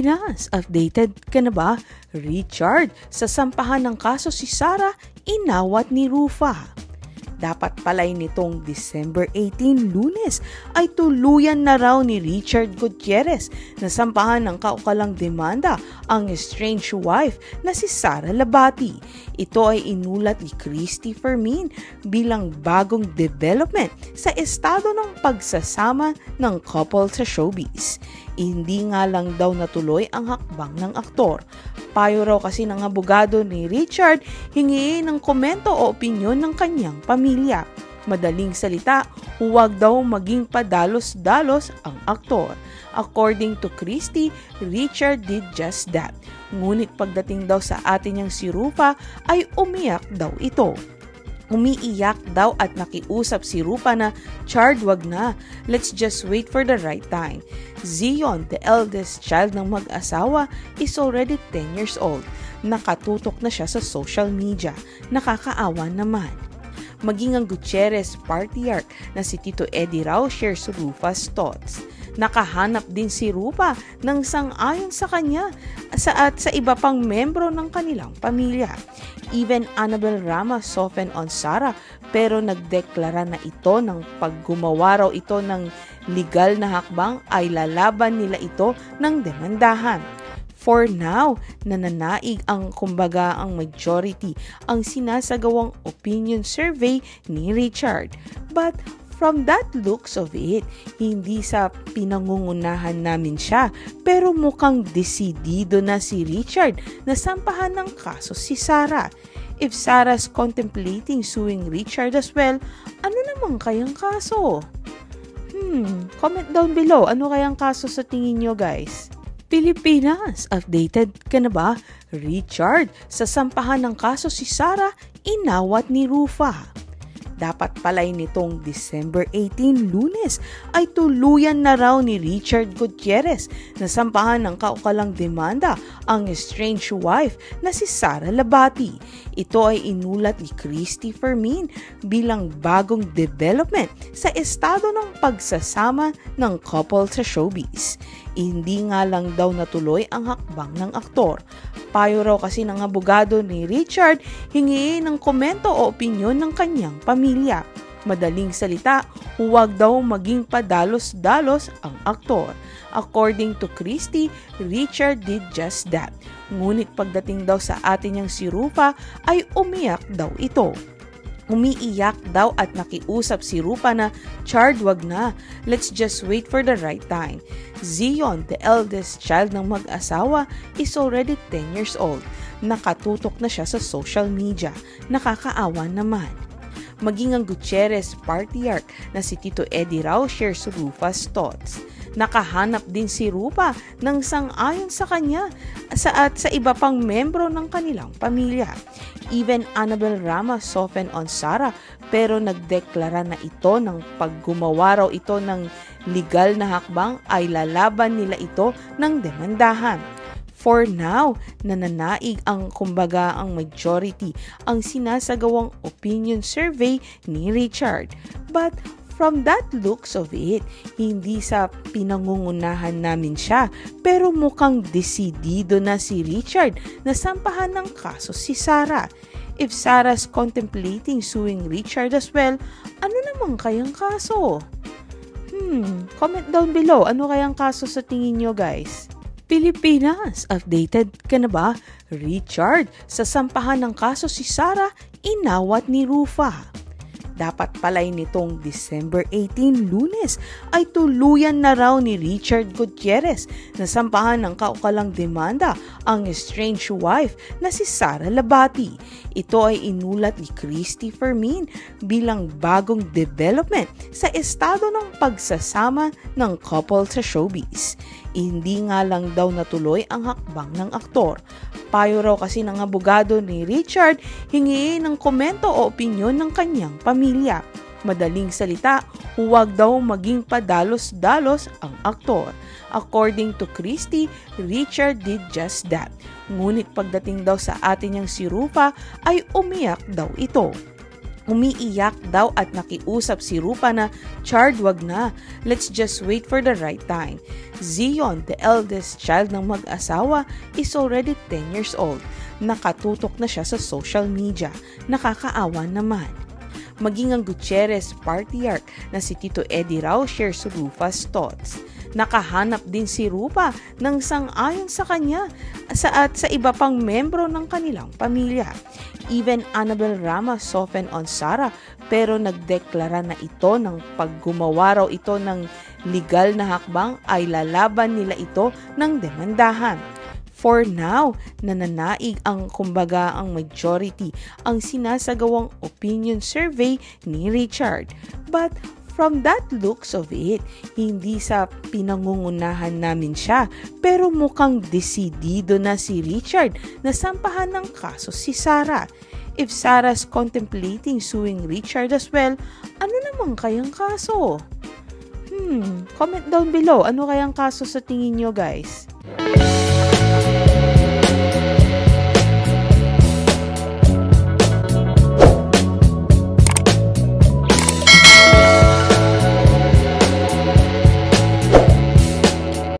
Pilipinas, updated ka na ba? Richard, sa sampahan ng kaso si Sarah, inawat ni Rufa. Dapat pala'y nitong December 18, Lunes, ay tuluyan na raw ni Richard Gutierrez na sampahan ng kaukalang demanda ang estranged wife na si Sara Labati. Ito ay inulat ni Christy Fermin bilang bagong development sa estado ng pagsasama ng couple sa showbiz. Hindi nga lang daw natuloy ang hakbang ng aktor. Payo raw kasi ng abogado ni Richard hingiin ng komento o opinyon ng kanyang pamilya. Madaling salita, huwag daw maging padalos-dalos ang aktor. According to Christy, Richard did just that. Ngunit pagdating daw sa atin niyang si Rufa ay umiyak daw ito. Umiiyak daw at nakiusap si Rufa na, "Chard, wag na. Let's just wait for the right time." Zion, the eldest child ng mag-asawa, is already 10 years old. Nakatutok na siya sa social media. Nakakaawa naman. Maging ang Gutierrez partyark na si Tito Eddie raw shares Rufa's thoughts. Nakahanap din si Rufa ng sang-ayon sa kanya at sa iba pang membro ng kanilang pamilya. Even Annabel Rama softened on Sarah pero nagdeklara na ito ng paggumawa raw ito ng legal na hakbang ay lalaban nila ito ng demandahan. For now, nananaig ang majority ang sinasagawang opinion survey ni Richard. But from that looks of it, hindi sa pinangungunahan namin siya pero mukhang desidido na si Richard na sampahan ng kaso si Sarah. If Sarah's contemplating suing Richard as well, ano naman kayang kaso? Comment down below, ano kayang kaso sa tingin nyo guys? Pilipinas, updated ka na ba? Richard, sa sampahan ng kaso si Sarah, inawat ni Rufa. Dapat pala'y nitong December 18, Lunes, ay tuluyan na raw ni Richard Gutierrez na sampahan ng kaukalang demanda ang estranged wife na si Sara Labati. Ito ay inulat ni Christy Fermin bilang bagong development sa estado ng pagsasama ng couple sa showbiz. Hindi nga lang daw natuloy ang hakbang ng aktor. Payo raw kasi ng abogado ni Richard hingiin ng komento o opinyon ng kanyang pamilya. Madaling salita, huwag daw maging padalos-dalos ang aktor. According to Christy, Richard did just that. Ngunit pagdating daw sa atin niyang si Rufa ay umiyak daw ito. Umiiyak daw at nakiusap si Rufa na, "Chard, wag na. Let's just wait for the right time." Zion, the eldest child ng mag-asawa, is already 10 years old. Nakatutok na siya sa social media. Nakakaawa naman. Maging ang Gutierrez partyark na si Tito Eddie raw shares Rufa's thoughts. Nakahanap din si Rufa ng sang-ayon sa kanya at sa iba pang membro ng kanilang pamilya. Even Annabel Rama softened on Sarah pero nagdeklara na ito ng paggumawa raw ito ng legal na hakbang ay lalaban nila ito ng demandahan. For now, nananaig ang majority ang sinasagawang opinion survey ni Richard. But from that looks of it, hindi sa pinangungunahan namin siya pero mukhang desidido na si Richard na sampahan ng kaso si Sarah. If Sarah's contemplating suing Richard as well, ano naman kayang kaso? Comment down below, ano kayang kaso sa tingin nyo guys? Pilipinas, updated ka na ba? Richard, sa sampahan ng kaso si Sarah, inawat ni Rufa. Dapat pala'y nitong December 18, Lunes, ay tuluyan na raw ni Richard Gutierrez na sampahan ng kaukalang demanda ang estranged wife na si Sara Labati. Ito ay inulat ni Christy Fermin bilang bagong development sa estado ng pagsasama ng couple sa showbiz. Hindi nga lang daw natuloy ang hakbang ng aktor. Payo raw kasi ng abogado ni Richard hingiin ng komento o opinyon ng kanyang pamilya. Madaling salita, huwag daw maging padalos-dalos ang aktor. According to Christy, Richard did just that. Ngunit pagdating daw sa atin niyang si Rufa ay umiyak daw ito. Umiiyak daw at nakiusap si Rufa na, "Chard, wag na. Let's just wait for the right time." Zion, the eldest child ng mag-asawa, is already 10 years old. Nakatutok na siya sa social media. Nakakaawa naman. Maging ang Gutierrez patriarch na si Tito Eddie raw shares Rufa's thoughts. Nakahanap din si Rufa ng sang-ayon sa kanya at sa iba pang membro ng kanilang pamilya. Even Annabel Rama softened on Sara pero nagdeklara na ito ng paggumawa raw ito ng legal na hakbang ay lalaban nila ito ng demandahan. For now, nananaig ang majority ang sinasagawang opinion survey ni Richard. But from that looks of it, hindi sa pinangungunahan namin siya, pero mukhang desidido na si Richard na sampahan ng kaso si Sara. If Sarah's contemplating suing Richard as well, ano naman kayang kaso? Comment down below, ano kayang kaso sa tingin nyo, guys?